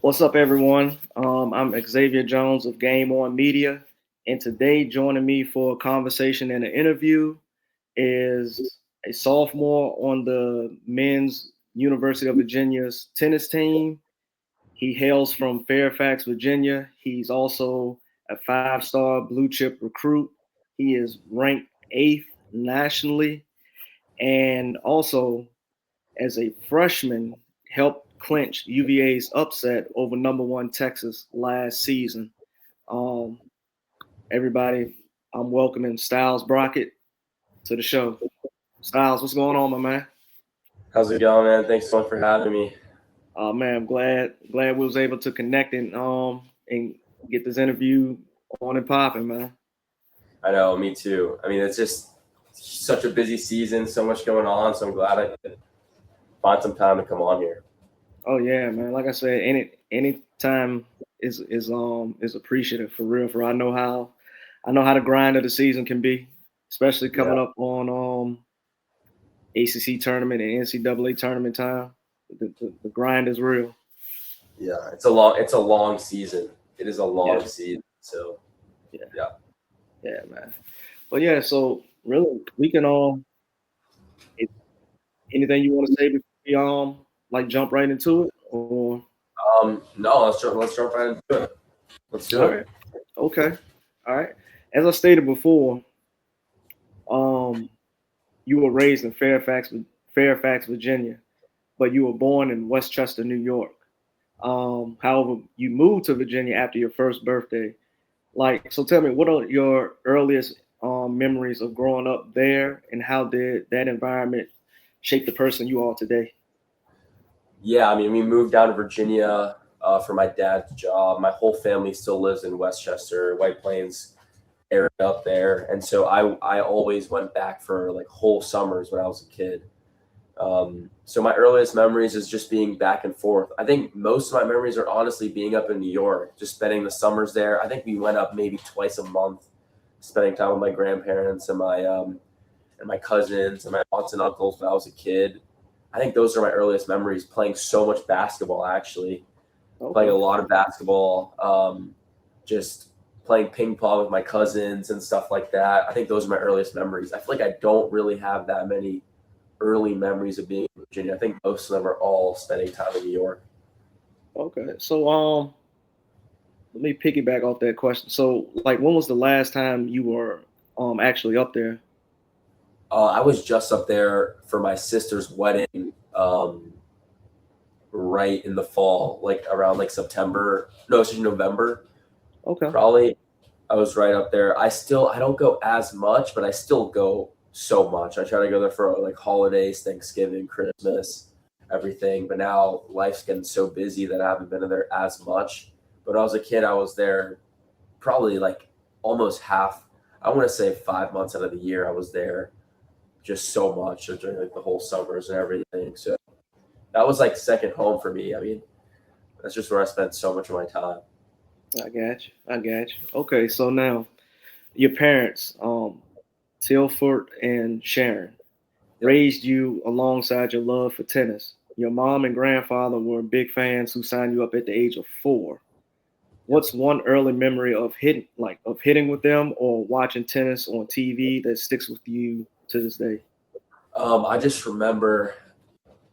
What's up, everyone? I'm Xavier Jones of Game On Media, and today joining me for a conversation and an interview is a sophomore on the men's University of Virginia's tennis team. He hails from Fairfax, Virginia. He's also a five-star blue chip recruit. He is ranked eighth nationally, and also as a freshman, helped clinch UVA's upset over number one Texas last season. Um, Everybody, I'm welcoming Stiles Brockett to the show. Styles, what's going on, my man? How's it going, man? Thanks so much for having me. Man, I'm glad we was able to connect and get this interview on and popping, man. I know, me too. I mean, it's just such a busy season, so much going on. So I'm glad I could find some time to come on here. Oh yeah, man. Like I said, any time is appreciative for real. I know how the grind of the season can be, especially Yeah, coming up on ACC tournament and NCAA tournament time. The grind is real. yeah. It's a long season. It is a Yeah, long season. So yeah, yeah. yeah, man. But yeah, so really, we can if anything you want to say before we like jump right into it, or No, let's jump right into it. Let's do all it. right, okay, all right. As I stated before, um, you were raised in Fairfax, Virginia, but you were born in Westchester, New York. However, you moved to Virginia after your first birthday. Like, so tell me, what are your earliest memories of growing up there, and how did that environment shape the person you are today? Yeah, I mean, we moved down to Virginia for my dad's job. My whole family still lives in Westchester, White Plains area up there, and so I always went back for like whole summers when I was a kid. So my earliest memories is just being back and forth. I think most of my memories are honestly being up in New York, just spending the summers there. I think we went up maybe twice a month, spending time with my grandparents and my cousins and my aunts and uncles when I was a kid. I think those are my earliest memories. Playing so much basketball, actually, playing a Okay, lot of basketball, just playing ping pong with my cousins and stuff like that. I think those are my earliest memories. I feel like I don't really have that many early memories of being in Virginia. I think most of them are all spending time in New York. okay. So let me piggyback off that question. So, like, when was the last time you were actually up there? I was just up there for my sister's wedding, right in the fall, like around like September. No, it's November, Okay, probably. I was right up there. I don't go as much, but I still go so much. I try to go there for like holidays, Thanksgiving, Christmas, everything. But now life's getting so busy that I haven't been in there as much. But when I was a kid, I was there probably like almost half. I want to say 5 months out of the year I was there, just so much during like the whole summers and everything. So that was like second home for me. I mean, that's just where I spent so much of my time. I got you. I got you. Okay, so now your parents, Tilford and Sharon, Yep. raised you alongside your love for tennis. Your mom and grandfather were big fans who signed you up at the age of 4. Yep. What's one early memory of hitting with them or watching tennis on TV that sticks with you to this day? I just remember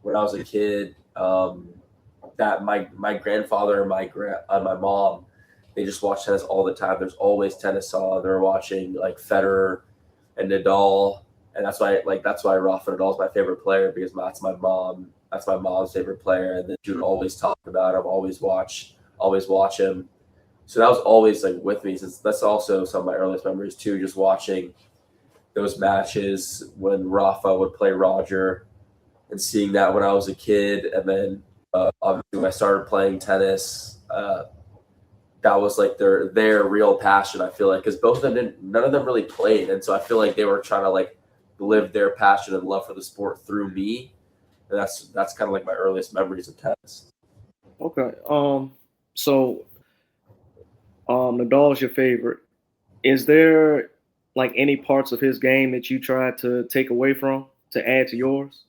when I was a kid, that my grandfather and my mom, they just watch tennis all the time. There's always tennis on. They're watching like Federer and Nadal, and that's why Rafa Nadal is my favorite player because that's my mom's favorite player, and then she would always talk about him, always watch him. So that was always like with me. Since that's also some of my earliest memories too, just watching those matches when Rafa would play Roger and seeing that when I was a kid, and then obviously when I started playing tennis, that was like their real passion. I feel like because both of them didn't, none of them really played, and so I feel like they were trying to like live their passion and love for the sport through me, and that's kind of like my earliest memories of tennis. Okay. So Nadal's your favorite. Is there like any parts of his game that you try to take away from to add to yours?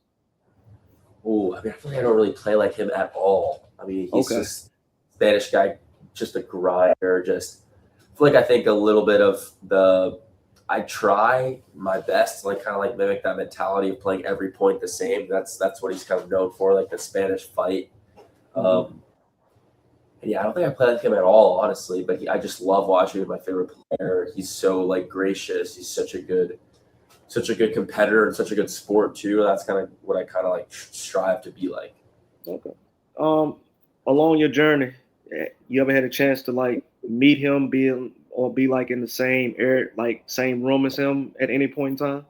Oh, I mean, I feel like I don't really play like him at all. I mean, he's Okay. just Spanish guy, just a grinder. Just I feel like I think a little bit of I try my best to like kind of like mimic that mentality of playing every point the same. That's what he's kind of known for, like the Spanish fight. Yeah, I don't think I play like him at all, honestly. But I just love watching him. My favorite player. He's so like gracious. He's such a good competitor and such a good sport too. That's kind of what I kind of like strive to be like. Okay. Along your journey, you ever had a chance to like meet him, be like in the same air, like same room as him at any point in time?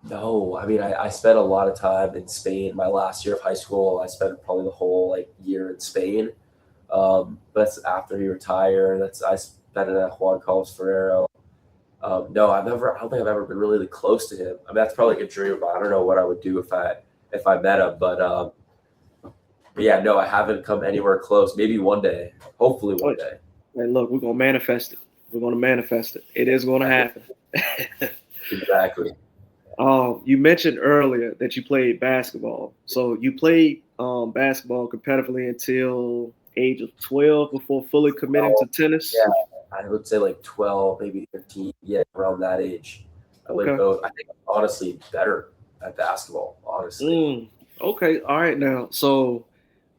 No, I mean I spent a lot of time in Spain. My last year of high school, I spent probably the whole like year in Spain. That's after he retired. I spent it at Juan Carlos Ferrero. No, I don't think I've ever been really close to him. I mean, that's probably like a dream, but I don't know what I would do if I met him. But yeah, no, I haven't come anywhere close. Maybe one day, hopefully one day. Hey, look, we're gonna manifest it. We're gonna manifest it. It is gonna happen. Exactly. You mentioned earlier that you played basketball. So you played basketball competitively until age of 12 before fully committing to tennis. Yeah, I would say like 12, maybe 13. Yeah, around that age. I played both. I think I'm honestly better at basketball, honestly. Okay. All right now. So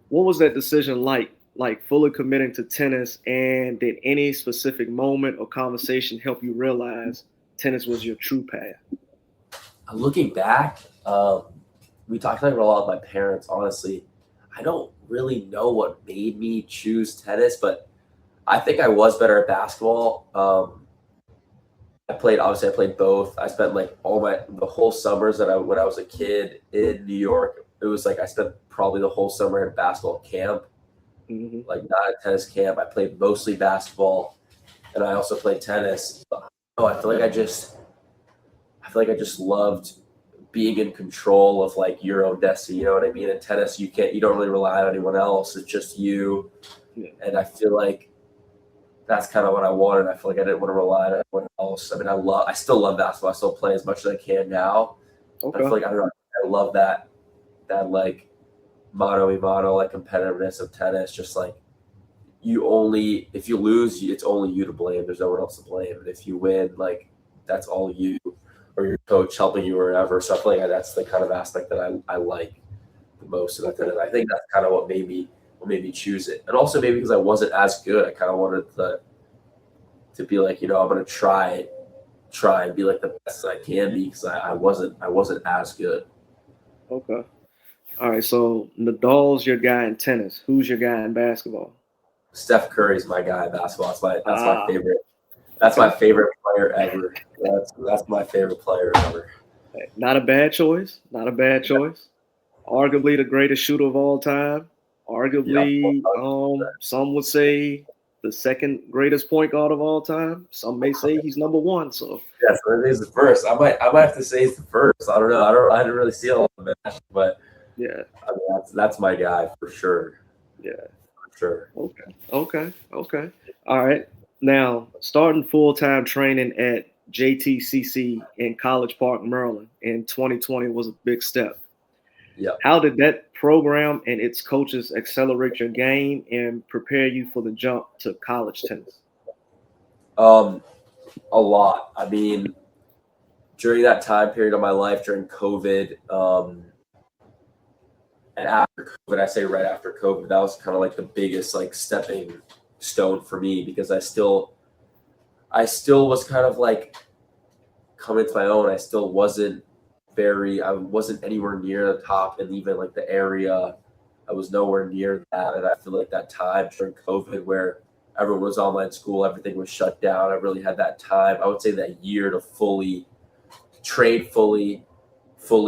what was that decision like? Like fully committing to tennis, and did any specific moment or conversation help you realize tennis was your true path? Looking back, we talked about a lot with my parents. Honestly, I don't really know what made me choose tennis, but I think I was better at basketball. I played both. I spent like the whole summers when I was a kid in New York. It was like I spent probably the whole summer at basketball camp, like not a tennis camp. I played mostly basketball, and I also played tennis. I feel like I just loved being in control of like your own destiny. You know what I mean? In tennis, you don't really rely on anyone else. It's just you. Yeah. And I feel like that's kind of what I wanted. I feel like I didn't want to rely on anyone else. I mean, I still love basketball. I still play as much as I can now. Okay. I feel like I love that like mano a mano, like competitiveness of tennis. Just like if you lose, it's only you to blame. There's no one else to blame. And if you win, like that's all you or your coach helping you or whatever. So I feel like that's the kind of aspect that I like the most about tennis. I think that's kind of what made me choose it. And also maybe because I wasn't as good, I kind of wanted to be like, I'm going to try and be like the best I can be because I wasn't as good. Okay. All right. So Nadal's your guy in tennis. Who's your guy in basketball? Steph Curry's my guy in basketball. That's my favorite. That's my favorite player ever. That's my favorite player ever. Not a bad choice. Arguably the greatest shooter of all time. Arguably, some would say the second greatest point guard of all time. Some may say he's number one. So yes, he's the first. I might have to say he's the first. I don't know. I didn't really see a lot of matches, but yeah, I mean, that's my guy for sure. Yeah, for sure. Okay. All right. Now, starting full-time training at JTCC in College Park, Maryland in 2020 was a big step. Yeah. How did that program and its coaches accelerate your game and prepare you for the jump to college tennis? A lot. I mean, during that time period of my life, during COVID, and after COVID, I say right after COVID, that was kind of like the biggest like stepping stone for me because I still was kind of like coming to my own. I wasn't anywhere near the top, and even like the area, I was nowhere near that. And I feel like that time during COVID where everyone was online school, everything was shut down, I really had that time. I would say that year to fully trade, fully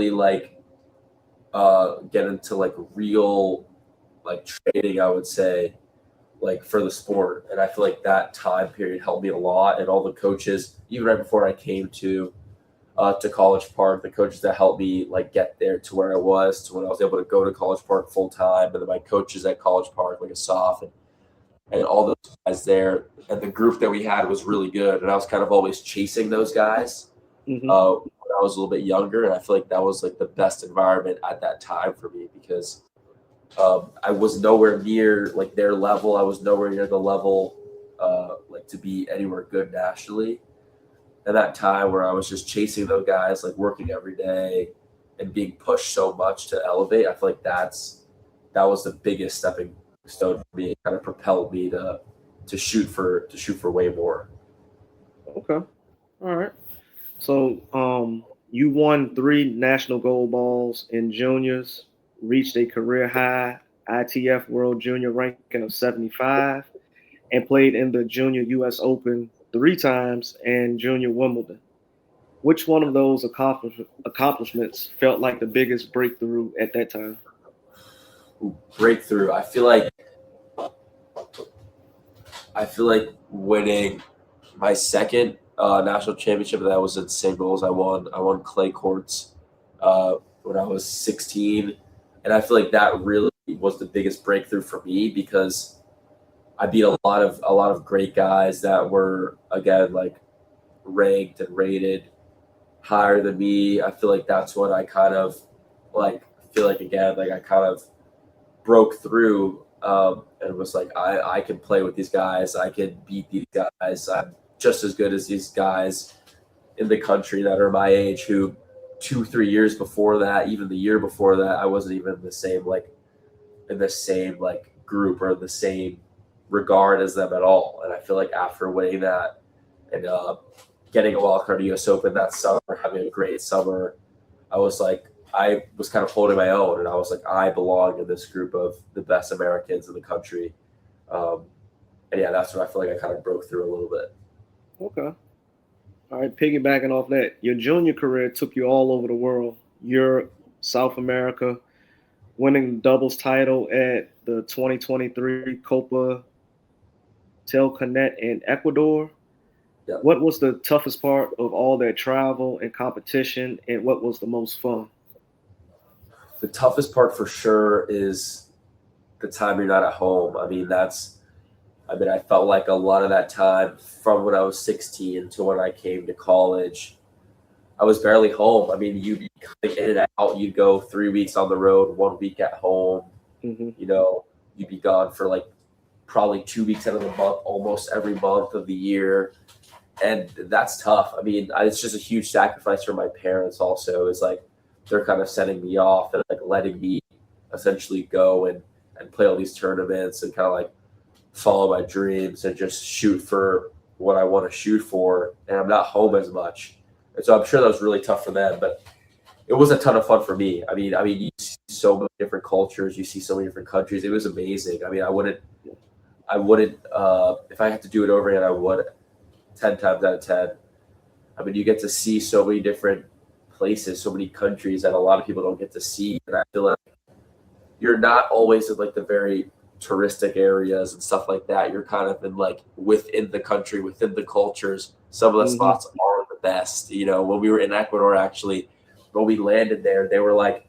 like get into like real like trading, I would say, like for the sport. And I feel like that time period helped me a lot. And all the coaches, even right before I came to College Park, the coaches that helped me like get there to where I was, to when I was able to go to College Park full time, and then my coaches at College Park, like Asaf and all those guys there, and the group that we had was really good. And I was kind of always chasing those guys when I was a little bit younger, and I feel like that was like the best environment at that time for me because I was nowhere near like their level. I was nowhere near the level like to be anywhere good nationally. And that time where I was just chasing those guys, like working every day and being pushed so much to elevate, I feel like that was the biggest stepping stone for me. It kind of propelled me to shoot for way more. Okay. All right. So, you won 3 national gold balls in juniors, reached a career high ITF World Junior ranking of 75, and played in the Junior U.S. Open 3 times and Junior Wimbledon. Which one of those accomplishments felt like the biggest breakthrough at that time? Breakthrough. I feel like winning my second national championship that was in singles. I won clay courts when I was 16, and I feel like that really was the biggest breakthrough for me because I beat a lot of great guys that were again like ranked and rated higher than me. I feel like that's when I kind of like feel like again like I kind of broke through and was like, I can play with these guys. I can beat these guys. I'm just as good as these guys in the country that are my age who 2, 3 years before that, even the year before that, I wasn't even in the same like group or the same regard as them at all. And I feel like after winning that and getting a wild card to US Open that summer, having a great summer, I was like, I was kind of holding my own, and I was like, I belong in this group of the best Americans in the country. Um, and yeah, that's when I feel like I kind of broke through a little bit. Okay. All right. Piggybacking off that, your junior career took you all over the world, Europe, South America, winning the doubles title at the 2023 Copa Telcanet in Ecuador. Yeah. What was the toughest part of all that travel and competition, and what was the most fun? The toughest part for sure is the time you're not at home. I mean, I felt like a lot of that time from when I was 16 to when I came to college, I was barely home. I mean, you'd be kind of in and out. You'd go 3 weeks on the road, 1 week at home. Hmm. You know, you'd be gone for like probably 2 weeks out of the month, almost every month of the year. And that's tough. I mean, it's just a huge sacrifice for my parents also. Is like they're kind of sending me off and like letting me essentially go and play all these tournaments and kind of like follow my dreams and just shoot for what I want to shoot for. And I'm not home as much. And so I'm sure that was really tough for them, but it was a ton of fun for me. You see so many different cultures, you see so many different countries. It was amazing. I mean, I wouldn't, if I had to do it over again, I would 10 times out of 10. I mean, you get to see so many different places, so many countries that a lot of people don't get to see. And I feel like you're not always in like the very touristic areas and stuff like that. You're kind of in like within the country, within the cultures. Some of the Hmm. spots are the best. You know, when we were in Ecuador, actually, when we landed there, they were like,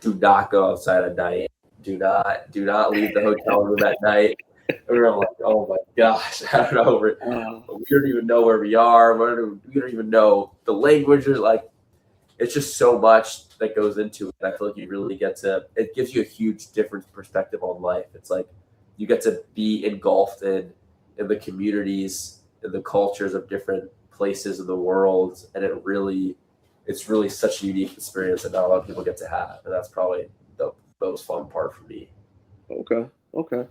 "Do not go outside at night. Do not leave the hotel room at night." And we were like, "Oh my gosh, I don't know. Wow. We don't even know where we are. We don't even know the languages. Like, it's just so much that goes into it. I feel like you really get to. It gives you a huge different perspective on life. It's like you get to be engulfed in the communities and the cultures of different places in the world, and it's really such a unique experience that not a lot of people get to have, and that's probably the most fun part for me. Okay. Okay.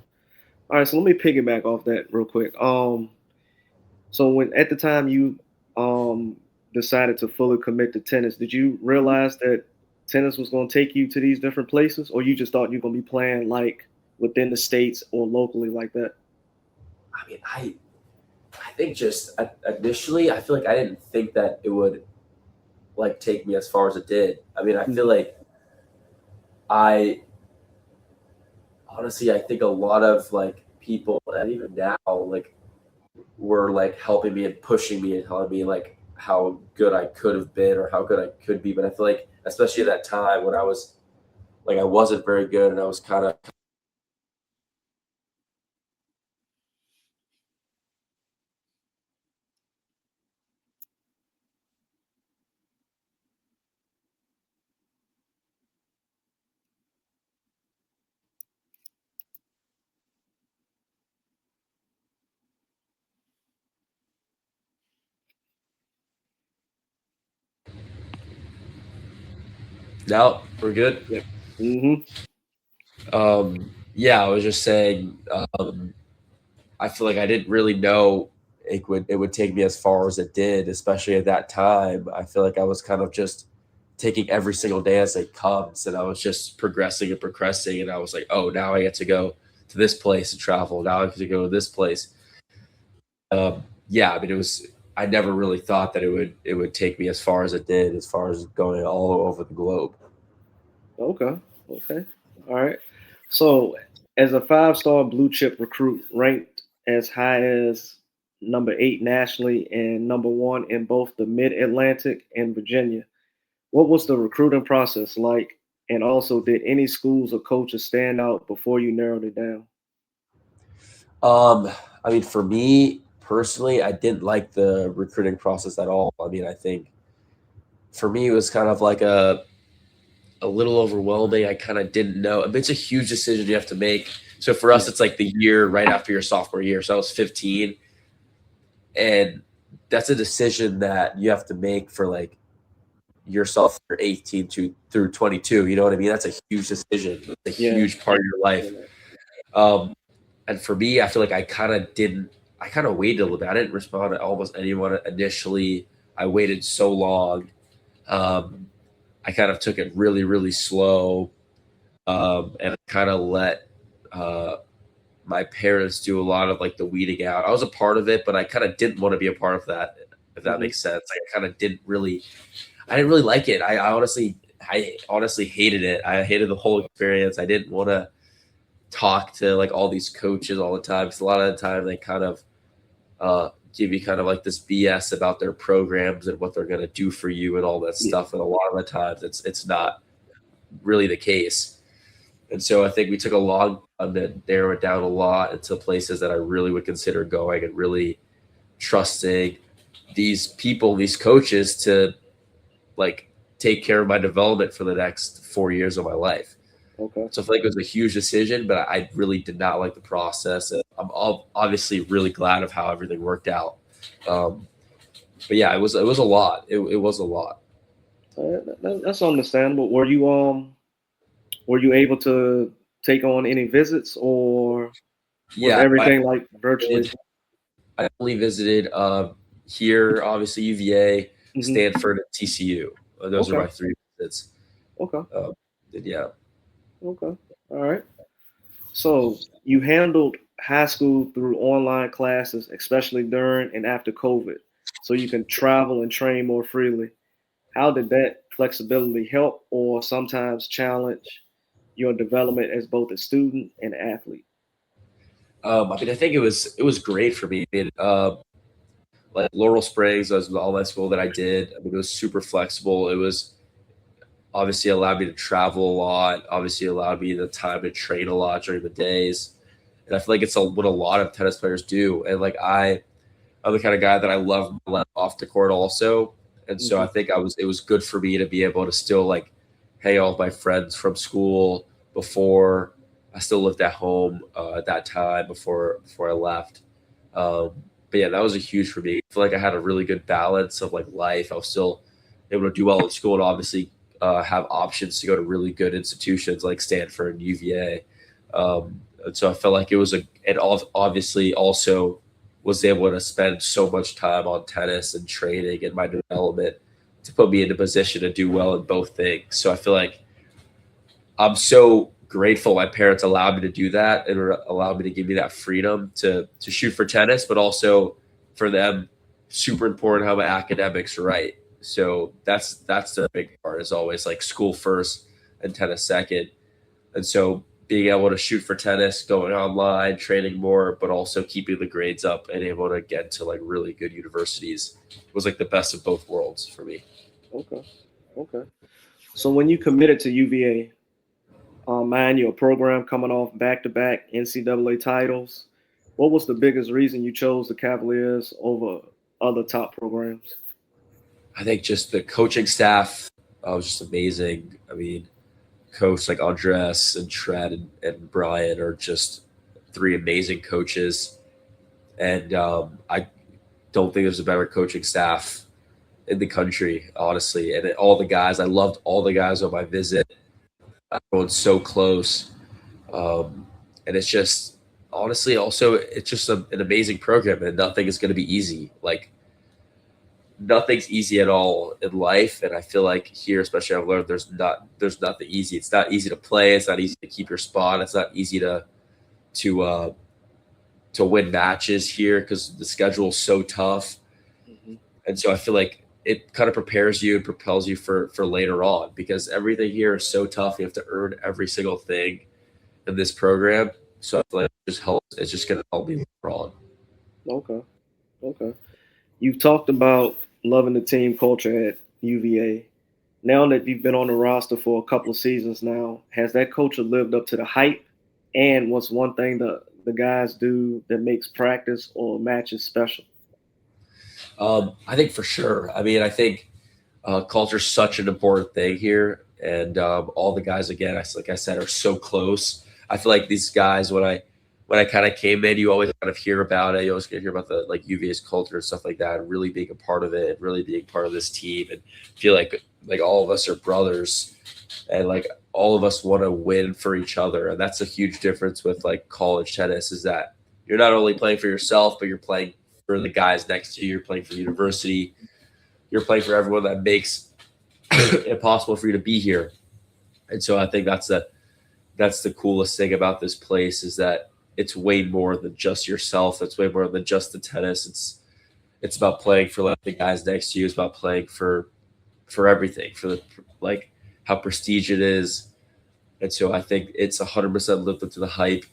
All right. So let me piggyback off that real quick. So when at the time you um decided to fully commit to tennis, did you realize that tennis was going to take you to these different places, or you just thought you're going to be playing like within the states or locally like that? I mean, I think just initially, I feel like I didn't think that it would like take me as far as it did. I mean, I feel Hmm. like I honestly, I think a lot of like people, and even now, like were like helping me and pushing me and telling me like how good I could have been or how good I could be. But I feel like, especially at that time when I was like, I wasn't very good and I was kind of No, we're good. Yeah. Mm-hmm. Yeah, I was just saying. I feel like I didn't really know it would take me as far as it did, especially at that time. I feel like I was kind of just taking every single day as it comes, and I was just progressing and progressing. And I was like, oh, now I get to go to this place and travel. Now I get to go to this place. Yeah, I mean, it was. I never really thought that it would take me as far as it did, as far as going all over the globe. Okay. Okay. All right. So, as a five-star blue chip recruit, ranked as high as number 8 nationally and number 1 in both the Mid Atlantic and Virginia, what was the recruiting process like? And also, did any schools or coaches stand out before you narrowed it down? Um, I mean, for me personally, I didn't like the recruiting process at all. I mean, I think for me it was kind of like a little overwhelming. I kind of didn't know. I mean, it's a huge decision you have to make. So for us, Yeah. it's like the year right after your sophomore year. So I was 15, and that's a decision that you have to make for like yourself for 18 to through 22. You know what I mean? That's a huge decision. It's a Yeah. huge part of your life. Um, and for me, I feel like I kind of didn't. I kind of waited a little bit. I didn't respond to almost anyone initially. I waited so long. Um, I kind of took it really, really slow, and kind of let uh, my parents do a lot of like the weeding out. I was a part of it, but I kind of didn't want to be a part of that, if that Hmm. makes sense. Like, I kind of didn't really, I didn't really like it. I honestly hated it. I hated the whole experience. I didn't want to talk to like all these coaches all the time, because a lot of the time they kind of give you kind of like this BS about their programs and what they're going to do for you and all that Yeah. stuff. And a lot of the times it's not really the case. And so I think we took a long time to narrow it down a lot into places that I really would consider going, and really trusting these people, these coaches, to like take care of my development for the next 4 years of my life. Okay. So I feel like it was a huge decision, but I really did not like the process. And I'm obviously really glad of how everything worked out. Um, but yeah, it was a lot. It was a lot. That's understandable. Were you able to take on any visits, or was Yeah, I everything like virtually? did. I only visited here, obviously UVA, Hmm. Stanford, and TCU. Those are Okay. my three visits. Okay. Um, and yeah. Okay. All right. So you handled high school through online classes, especially during and after COVID, so you can travel and train more freely. How did that flexibility help or sometimes challenge your development as both a student and athlete? I mean, I think it was great for me. Like Laurel Springs was all my school that I did. I mean, it was super flexible. It was obviously allowed me to travel a lot. Obviously allowed me the time to train a lot during the days. And I feel like it's what a lot of tennis players do. And like I'm the kind of guy that I love my life off the court also. And so Hmm. I think it was good for me to be able to still like hang out with my friends from school before I still lived at home at that time before I left. Um, but yeah, that was a huge for me. I feel like I had a really good balance of like life. I was still able to do well in school, and obviously have options to go to really good institutions like Stanford and UVA. And so I felt like it was and obviously also was able to spend so much time on tennis and training and my development to put me in a position to do well in both things. So I feel like I'm so grateful my parents allowed me to do that and allowed me to give me that freedom to shoot for tennis, but also for them, super important how my academics are right. So that's the big part, is always like school first and tennis second. And so being able to shoot for tennis, going online, training more, but also keeping the grades up and able to get to like really good universities was like the best of both worlds for me. Okay. Okay. So when you committed to UVA, mind you, a program coming off back-to-back NCAA titles, what was the biggest reason you chose the Cavaliers over other top programs? I think just the coaching staff was just amazing. I mean, coach like Andres and Tread and Brian are just three amazing coaches. And I don't think there's a better coaching staff in the country, honestly. And all the guys, I loved all the guys on my visit. Everyone's so close. And it's just, honestly, also, it's just an amazing program, and nothing is going to be easy. Like, nothing's easy at all in life. And I feel like here, especially, I've learned there's nothing easy. It's not easy to play. It's not easy to keep your spot. It's not easy to, uh, to win matches here because the schedule is so tough. Mm-hmm. And so I feel like it kind of prepares you and propels you for later on, because everything here is so tough. You have to earn every single thing in this program. So I feel like it just helps. It's just going to help me later on. Okay. Okay. You've talked about loving the team culture at UVA. Now that you've been on the roster for a couple of seasons now, has that culture lived up to the hype? And what's one thing the guys do that makes practice or matches special? I think for sure. I mean, I think culture is such an important thing here, and all the guys, again, like I said, are so close. I feel like these guys, when I kind of came in, you always kind of hear about it. You always hear about the like UVA's culture and stuff like that, and really being a part of it, and really being part of this team, and feel like all of us are brothers, and like all of us want to win for each other. And that's a huge difference with like college tennis, is that you're not only playing for yourself, but you're playing for the guys next to you. You're playing for the university. You're playing for everyone that makes it possible for you to be here. And so I think that's the coolest thing about this place, is that it's way more than just yourself. It's way more than just the tennis. It's about playing for like the guys next to you. It's about playing for everything, for the like how prestige it is. And so I think it's 100% lived up to the hype.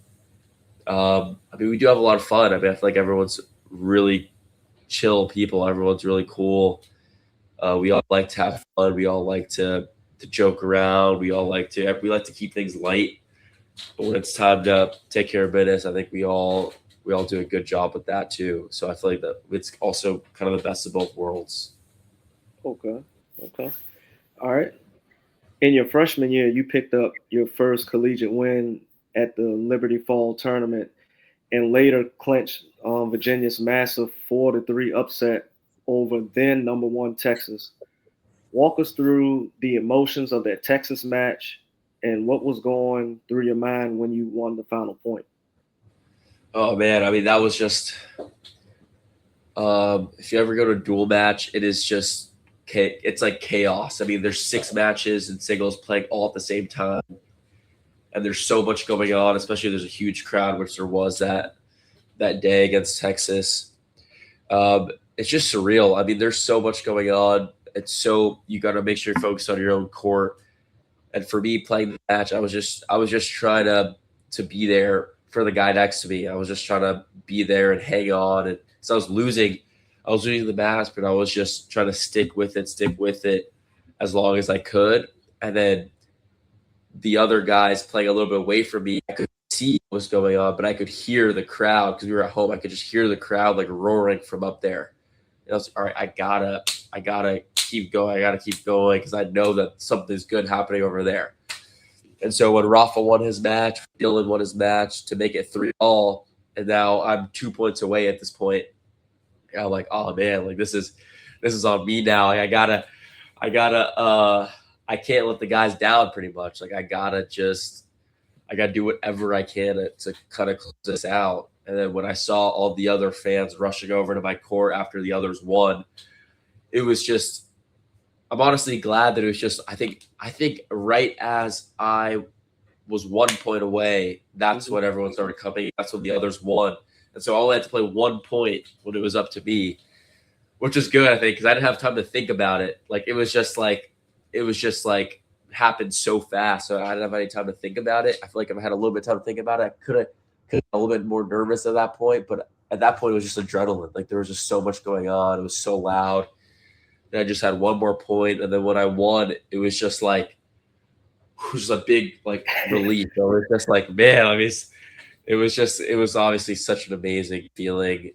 I mean, we do have a lot of fun. I mean, I feel like everyone's really chill people. Everyone's really cool. We all like to have fun. We all like to joke around. We like to keep things light. But when it's time to take care of business, I think we all do a good job with that too. So I feel like that it's also kind of the best of both worlds. Okay. Okay. All right. In your freshman year, you picked up your first collegiate win at the Liberty Fall tournament and later clinched Virginia's massive 4-3 upset over then number one Texas. Walk us through the emotions of that Texas match and what was going through your mind when you won the final point. Oh man, I mean that was just if you ever go to a dual match, it is just it's like chaos. I mean, there's 6 matches and singles playing all at the same time, and there's so much going on. Especially there's a huge crowd, which there was that day against Texas. It's just surreal. I mean, there's so much going on. It's so you got to make sure you're focused on your own court. And for me playing the match, I was just trying to be there for the guy next to me. I was just trying to be there and hang on. And so I was losing the match, but I was just trying to stick with it as long as I could. And then the other guys playing a little bit away from me, I could see what was going on, but I could hear the crowd because we were at home. I could just hear the crowd like roaring from up there. And I was all right. I gotta keep going. I gotta keep going because I know that something's good happening over there. And so when Rafa won his match, Dylan won his match to make it 3-all, and now I'm 2 points away at this point. And I'm like, oh man, like this is on me now. Like I can't let the guys down pretty much. Like I gotta do whatever I can to kind of close this out. And then when I saw all the other fans rushing over to my court after the others won, it was just I'm honestly glad that it was just I think right as I was 1 point away, that's Mhm. when everyone started coming. That's when the others won. And so I only had to play 1 point when it was up to me, which is good, I think, because I didn't have time to think about it. Like it was just like happened so fast. So I didn't have any time to think about it. I feel like if I had a little bit of time to think about it, I could have a little bit more nervous at that point. But at that point it was just adrenaline. Like there was just so much going on. It was so loud. And I just had one more point. And then when I won, it was a big like relief. It was just like, man, I mean it was obviously such an amazing feeling,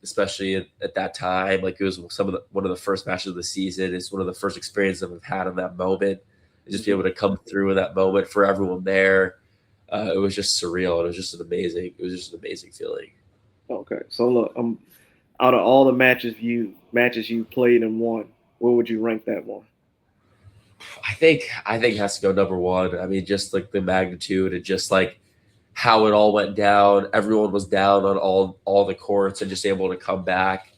especially at that time. Like it was one of the first matches of the season. It's one of the first experiences I've had in that moment. And just be Mhm. able to come through in that moment for everyone there. It was just surreal. It was just an amazing feeling. Okay, so look, out of all the matches you played and won, Where would you rank that one? I think it has to go number one. I mean, just like the magnitude and just like how it all went down. Everyone was down on all the courts and just able to come back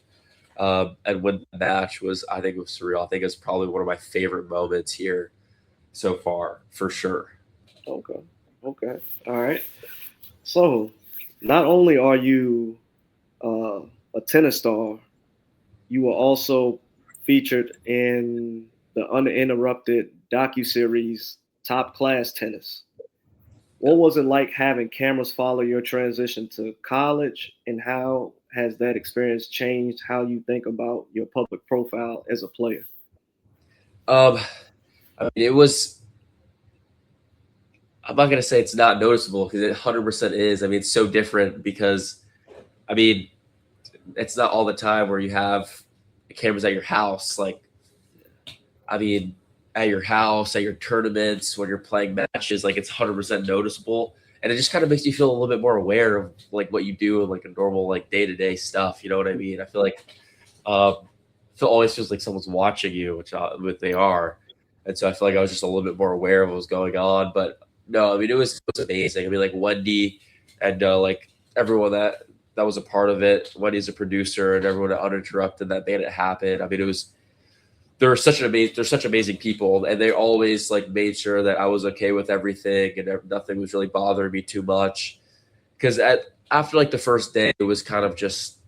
and win the match was, I think it was surreal. I think it's probably one of my favorite moments here so far, for sure. Okay. Okay. All right. So, not only are you uh, a tennis star, you were also featured in the uninterrupted docuseries Top Class Tennis. What was it like having cameras follow your transition to college, and how has that experience changed how you think about your public profile as a player? Um, I mean, it was. I'm not gonna say it's not noticeable because it 100% is. I mean, it's so different because, I mean, it's not all the time where you have cameras at your house. Like, I mean, at your house, at your tournaments, when you're playing matches, like it's 100% noticeable, and it just kind of makes you feel a little bit more aware of like what you do in like a normal like day to day stuff. You know what I mean? I feel like it always feels like someone's watching you, which they are, and so I feel like I was just a little bit more aware of what was going on. But no, I mean it was amazing. I mean like Wendy and like everyone that was a part of it. Wendy's a producer, and everyone at Uninterrupted that made it happen. I mean it was they're such amazing people, and they always like made sure that I was okay with everything and nothing was really bothering me too much. Because after like the first day, it was kind of just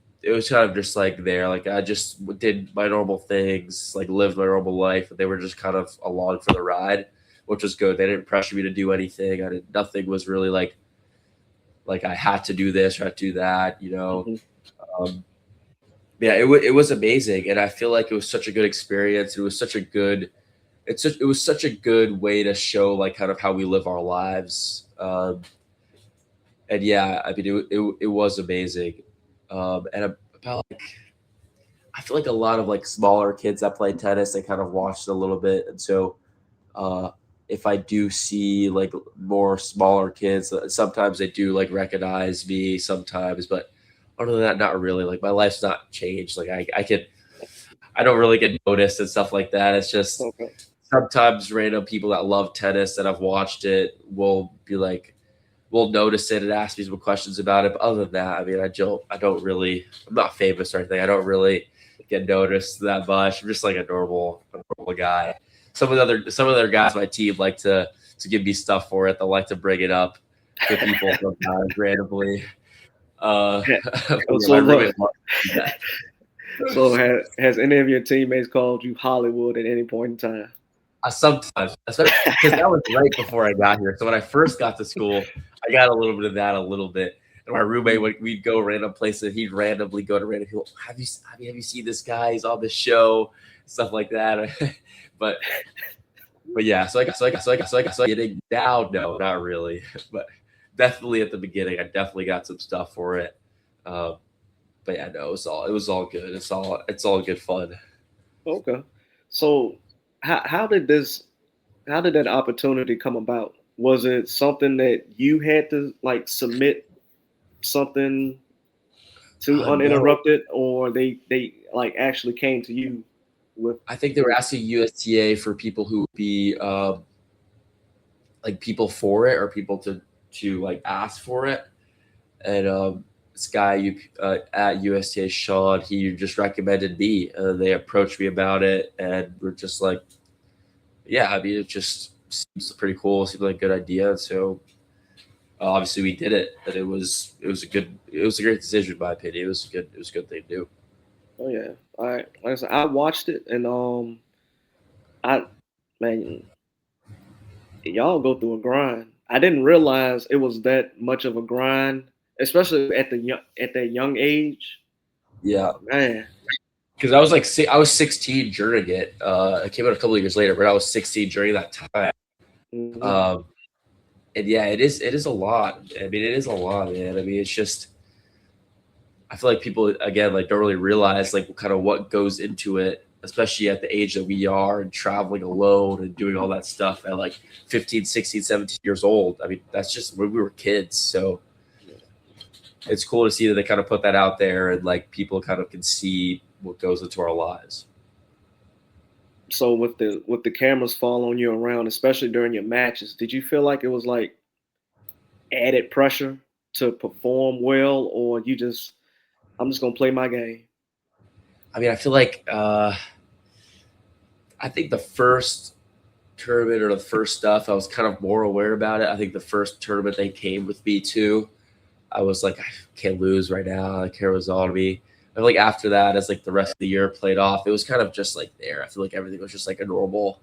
like there, like I just did my normal things, like lived my normal life, and they were just kind of along for the ride, which was good. They didn't pressure me to do anything. Nothing was really like I had to do this or I had to do that, you know. Mm-hmm. Um, yeah, it was amazing, and I feel like it was such a good experience. It was such a good it was such a good way to show like kind of how we live our lives. And yeah, I mean it was amazing. And about like I feel like a lot of like smaller kids that play tennis, they kind of watched it a little bit, and so uh, if I do see like more smaller kids, sometimes they do like recognize me sometimes, but other than that, not really. Like my life's not changed. Like I don't really get noticed and stuff like that. It's just Okay. sometimes random people that love tennis that have watched it will be like, will notice it and ask me some questions about it. But other than that, I mean, I don't really, I'm not famous or anything. I don't really get noticed that much. I'm just like a normal guy. Some of the other guys on my team like to give me stuff for it. They like to bring it up to people sometimes randomly. Yeah. Yeah, So my look, roommate loves to do that. so has any of your teammates called you Hollywood at any point in time? Sometimes, because that was right before I got here. So when I first got to school, I got a little bit of that, a little bit. And my roommate, we'd go random places, he'd randomly go to random people. Have you seen this guy? He's on the show, stuff like that. but but yeah, so I getting now, no, not really. But definitely at the beginning, I definitely got some stuff for it. Um, but yeah, no, it was all good. It's all good fun. Okay. So how did this how did that opportunity come about? Was it something that you had to like submit something to No, uninterrupted, or they like actually came to you with I think they were asking USTA for people who would be like people for it or people to like ask for it. And this guy at USTA, Sean, he just recommended me, and they approached me about it, and we're just like, yeah, I mean, it just seems pretty cool. Seems like a good idea. So obviously we did it, and it was a great decision in my opinion. It was a good thing to do. oh yeah. All right. Like I said, I watched it and I man, y'all go through a grind. I didn't realize it was that much of a grind, especially at that young age. Yeah, Man. because I was 16 during it. It came out a couple of years later, but I was 16 during that time. Hmm. Um, and yeah, it is a lot. I mean, it is a lot, man. I mean, it's just I feel like people again like don't really realize like kind of what goes into it, especially at the age that we are and traveling alone and doing all that stuff at like 15, 16, 17 years old. I mean, that's just when we were kids. So it's cool to see that they kind of put that out there and like people kind of can see what goes into our lives. So with the cameras following you around, especially during your matches, did you feel like it was like added pressure to perform well, or you just I'm just gonna play my game? I mean, I feel like I think the first tournament or the first stuff, I was kind of more aware about it. I think the first tournament they came with me too, I was like, I can't lose right now. I care what's on me. I feel like after that, as like the rest of the year played off, it was kind of just like there. I feel like everything was just like a normal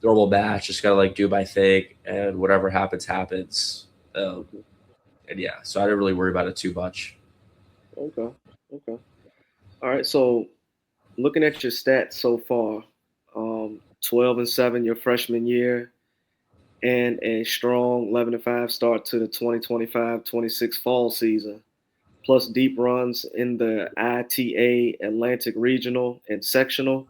match. Just gotta like do my thing, and whatever happens, happens. And yeah, so I didn't really worry about it too much. Okay, okay, all right. So looking at your stats so far, 12-7 your freshman year, and a strong 11-5 start to the 2025-26 fall season, plus deep runs in the ITA Atlantic Regional and Sectional.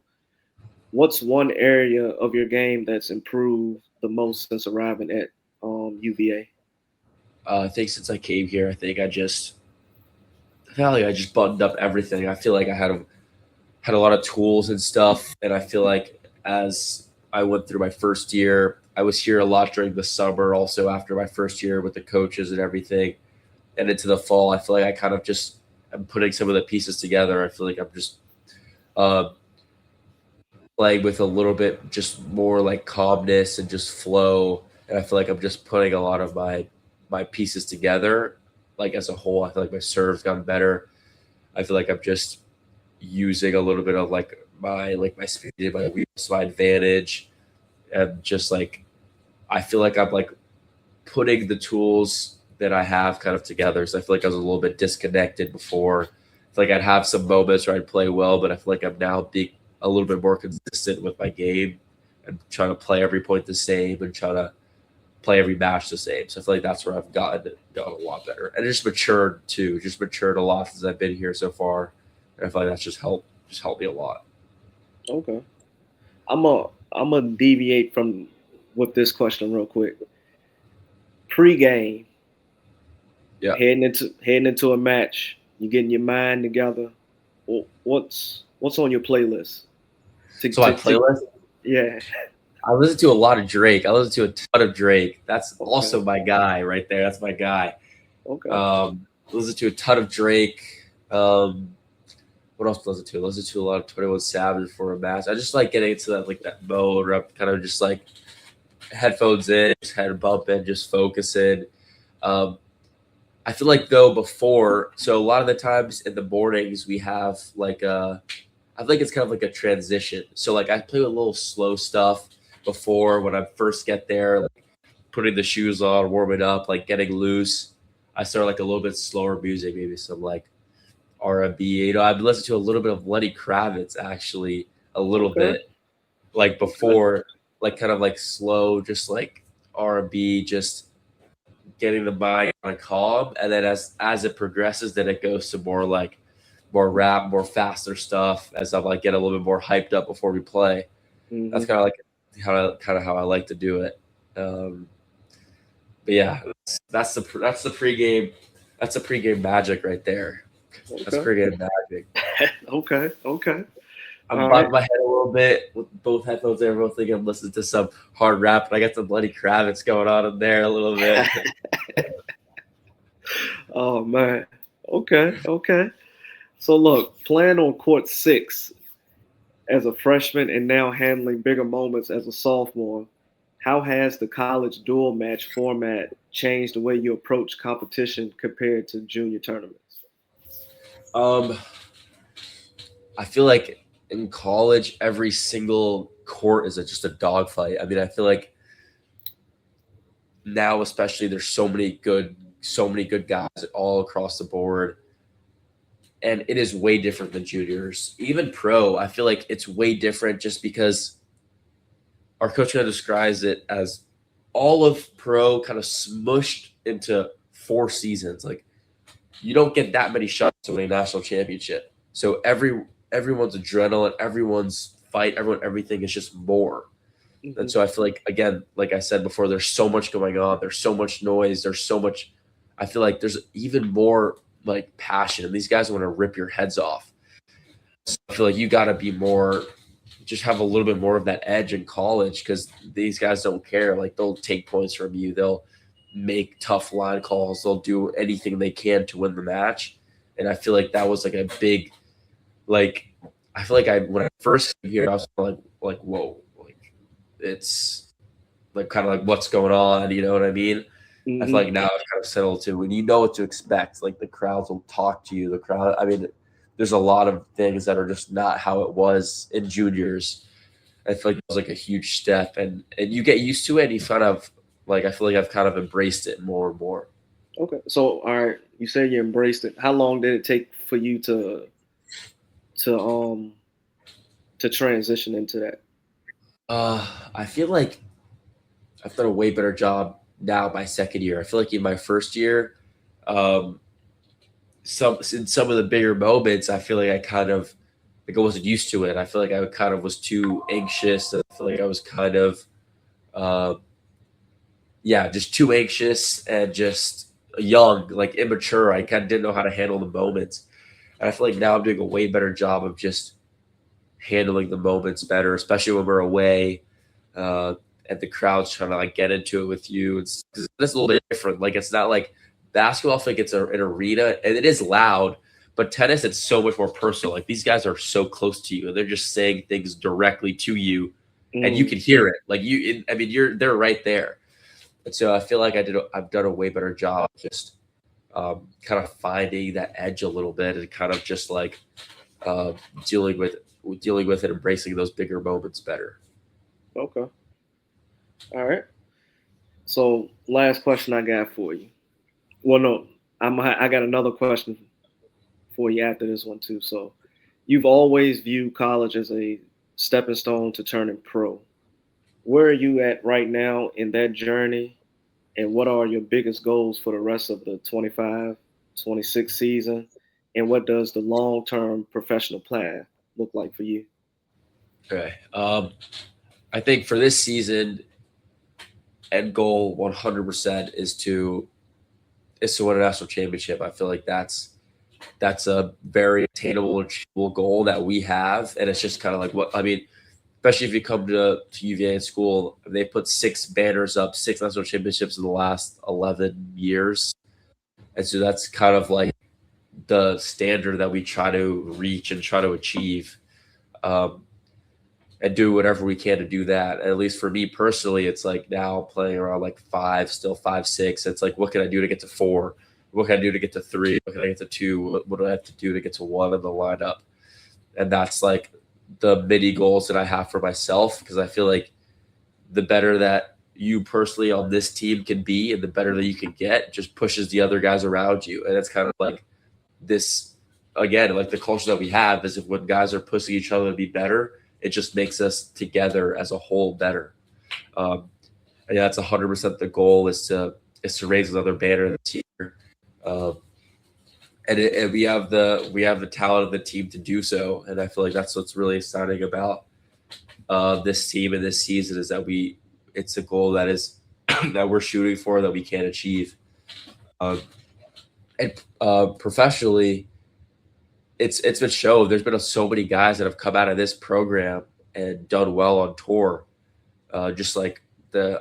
What's one area of your game that's improved the most since arriving at UVA? I think since I came here, I feel like I just buttoned up everything. I feel like I had a lot of tools and stuff, and I feel like as I went through my first year, I was here a lot during the summer, also after my first year with the coaches and everything, and into the fall. I feel like I kind of just I'm putting some of the pieces together. I feel like I'm just uh, playing with a little bit just more like calmness and just flow, and I feel like I'm just putting a lot of my pieces together. Like as a whole, I feel like my serve's gotten better. I feel like I'm just using a little bit of like my speed and my wheels to my advantage, and just like I feel like I'm like putting the tools that I have kind of together. So I feel like I was a little bit disconnected before. I feel like I'd have some moments where I'd play well, but I feel like I'm now being a little bit more consistent with my game and trying to play every point the same and trying to play every match the same. So I feel like that's where I've gotten a lot better, and just matured too. Just matured a lot since I've been here so far, and I feel like that's just helped me a lot. Okay, I'm a deviate from with this question real quick. Pre-game, Yeah. heading into a match, you getting your mind together. What's on your playlist? So my playlist, Yeah. I listen to a lot of Drake. I listen to a ton of Drake. That's Okay. also my guy right there. That's my guy. Okay. Listen to a ton of Drake. Um, what else do I listen to? I listen to a lot of 21 Savage for a match. I just like getting into that mode where I'm kind of just like headphones in, just head bumping, just focusing. Um, I feel like though before, so a lot of the times in the mornings we have I think it's kind of like a transition. So like I play with a little slow stuff before when I first get there, like putting the shoes on, warming up, like getting loose. I start like a little bit slower music, maybe some like R&B. I've listened to a little bit of Lenny Kravitz actually, a little Okay. bit like Okay. before, like kind of like slow, just like R&B, just getting the mind kind of calm, and then as it progresses, then it goes to more rap, more faster stuff as I'm like get a little bit more hyped up before we play. That's Hmm. kind of like how I like to do it. Um, but yeah, that's the pregame. That's the pregame magic right there. That's Okay. pregame magic. Okay. Okay. I'm All right. bobbing my head a little bit with both headphones. Everyone thinking I'm listening to some hard rap, and I got some Bloody Kravitz going on in there a little bit. Oh man. Okay. Okay. So look, playing on court six as a freshman and now handling bigger moments as a sophomore, how has the college dual match format changed the way you approach competition compared to junior tournaments? Um, I feel like in college, every single court is just a dogfight. I mean, I feel like now, especially, there's so many good guys all across the board, and it is way different than juniors. Even pro, I feel like it's way different just because our coach kind of describes it as all of pro kind of smushed into 4 seasons. Like you don't get that many shots to win a national championship. So everyone's adrenaline, everyone's fight, everything is just more. And Hmm. so I feel like again, like I said before, there's so much going on. There's so much noise. There's so much. I feel like there's even more like passion, and these guys want to rip your heads off. So I feel like you got to be more just have a little bit more of that edge in college because these guys don't care. Like they'll take points from you. They'll make tough line calls. They'll do anything they can to win the match. And I feel like that was like a big, like, I feel like when I first came here, I was like, whoa, like it's like kind of like what's going on. You know what I mean? I feel like now I've kind of settled to when you know what to expect. Like the crowds will talk to you. The crowd, I mean, there's a lot of things that are just not how it was in juniors. I feel like it was like a huge step, and you get used to it. And you kind of like I feel like I've kind of embraced it more and more. Okay. So, all right, you said you embraced it. How long did it take for you to um to transition into that? I feel like I've done a way better job now my second year. I feel like in my first year, um, in some of the bigger moments, I feel like I kind of like I wasn't used to it. I feel like I kind of was too anxious. I feel like I was kind of, uh, yeah, just too anxious and just young, like immature. I kind of didn't know how to handle the moments. And I feel like now I'm doing a way better job of just handling the moments better, especially when we're away, uh, and the crowd's trying to like get into it with you. It's a little bit different. Like it's not like basketball. I think it's an arena, and it is loud. But tennis, it's so much more personal. Like these guys are so close to you, and they're just saying things directly to you, and you can hear it. Like I mean, they're right there. And so I feel like I've done a way better job just kind of finding that edge a little bit, and kind of just like uh, dealing with it, embracing those bigger moments better. Okay. All right. So, last question I got for you. Well, no, I got another question for you after this one too. So, you've always viewed college as a stepping stone to turning pro. Where are you at right now in that journey? And what are your biggest goals for the rest of the 25-26 season? And what does the long term professional plan look like for you? Okay. I think for this season, end goal 100% is to win a national championship. I feel like that's a very attainable, achievable goal that we have, and it's just kind of like what I mean. Especially if you come to UVA in school, they put 6 banners up, 6 national championships in the last 11 years, and so that's kind of like the standard that we try to reach and try to achieve. Um, and do whatever we can to do that. And at least for me personally, it's like now playing around like 5, still 5, 6. It's like, what can I do to get to 4? What can I do to get to 3? What can I get to 2? What do I have to do to get to 1 in the lineup? And that's like the mini goals that I have for myself, because I feel like the better that you personally on this team can be and the better that you can get just pushes the other guys around you. And it's kind of like this, again, like the culture that we have is if when guys are pushing each other to be better, it just makes us together as a whole better. And that's 100% the goal is to raise another banner this year. Um, and we have the talent of the team to do so. And I feel like that's what's really exciting about this team and this season is that it's a goal that is that we're shooting for that we can achieve. And professionally, it's been shown. There's been so many guys that have come out of this program and done well on tour. Just like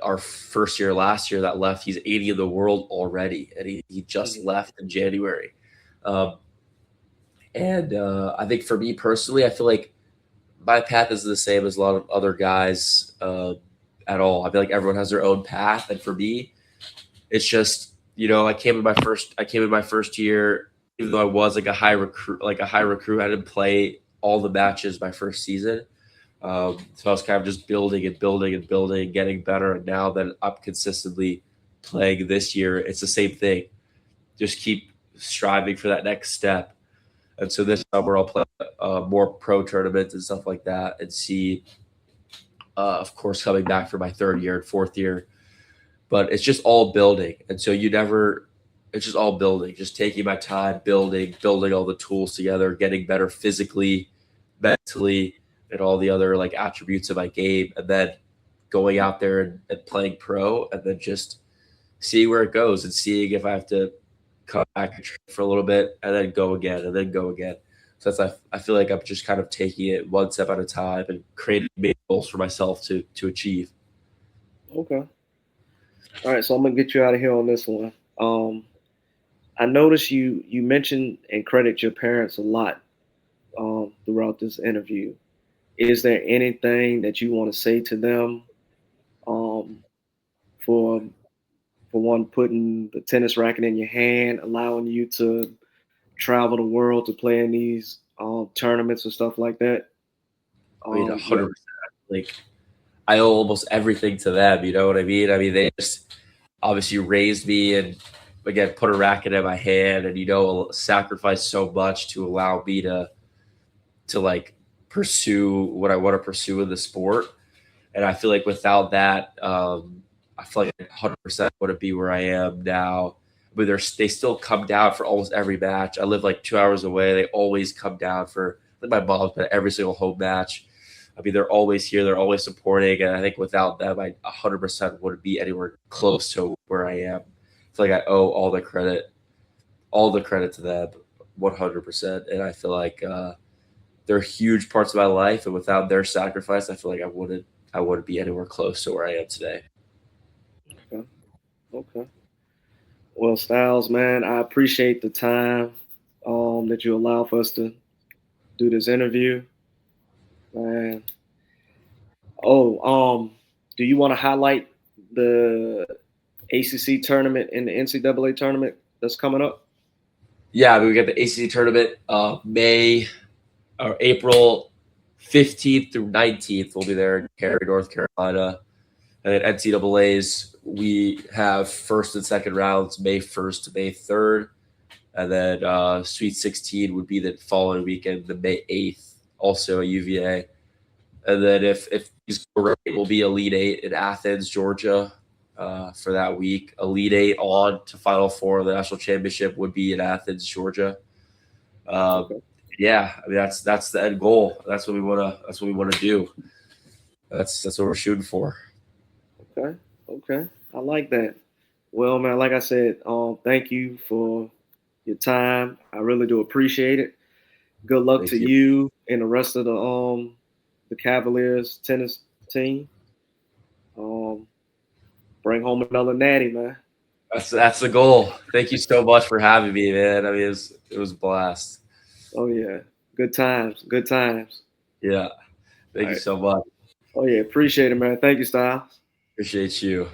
our first year last year that left, he's 80 in the world already, and he just left in January. And I think for me personally, I feel like my path is the same as a lot of other guys at all. I feel like everyone has their own path, and for me, it's just I came in my first year, even though I was like a high recruit, I didn't play all the matches my first season. So I was kind of just building and building and building, getting better. And now that I'm consistently playing this year, it's the same thing. Just keep striving for that next step. And so this summer I'll play more pro tournaments and stuff like that, and see, of course, coming back for my third year and fourth year. But it's just all building. And so it's just all building, just taking my time, building all the tools together, getting better physically, mentally, and all the other like attributes of my game, and then going out there and playing pro, and then just seeing where it goes and seeing if I have to come back for a little bit and then go again and then go again. So I feel like I'm just kind of taking it one step at a time and creating big goals for myself to achieve. Okay. All right. So I'm gonna get you out of here on this one. I noticed you mentioned and credit your parents a lot throughout this interview. Is there anything that you want to say to them um, for one putting the tennis racket in your hand, allowing you to travel the world to play in these tournaments and stuff like that? I mean, Yeah. 100%. Like I owe almost everything to them. You know what I mean? I mean, they just obviously raised me and again put a racket in my hand, and sacrificed so much to allow me to like pursue what I want to pursue in the sport. And I feel like without that, I feel like 100% wouldn't be where I am now. But they still come down for almost every match. I live like 2 hours away. They always come down for like my mom's been at every single home match. I mean, they're always here. They're always supporting. And I think without them, I 100% wouldn't be anywhere close to where I am. I feel like I owe all the credit to them, 100%. And I feel like they're huge parts of my life. And without their sacrifice, I feel like I wouldn't be anywhere close to where I am today. Okay. Okay. Well, Styles, man, I appreciate the time that you allow for us to do this interview. Man. Oh, do you want to highlight the ACC tournament and the NCAA tournament that's coming up? Yeah, I mean, we got the ACC tournament May or April 15th through 19th. We'll be there in Cary, North Carolina. And then NCAA's, we have first and second rounds May 1st to May 3rd. And then Sweet 16 would be the following weekend, the May 8th, also at UVA. And then if these go right, it will be Elite Eight in Athens, Georgia, for that week. Elite Eight on to Final Four of the national championship would be in Athens, Georgia. Okay. Yeah, I mean that's the end goal. That's what we wanna do. That's what we're shooting for. Okay. Okay. I like that. Well, man, like I said, thank you for your time. I really do appreciate it. Good luck to Thank you. you and the rest of the Cavaliers tennis team. Um, bring home another natty, man. That's the goal. Thank you so much for having me, man. I mean, it was a blast. Oh yeah, good times, good times. Yeah, thank All you right. so much. Oh yeah, appreciate it, man. Thank you, Styles. Appreciate you.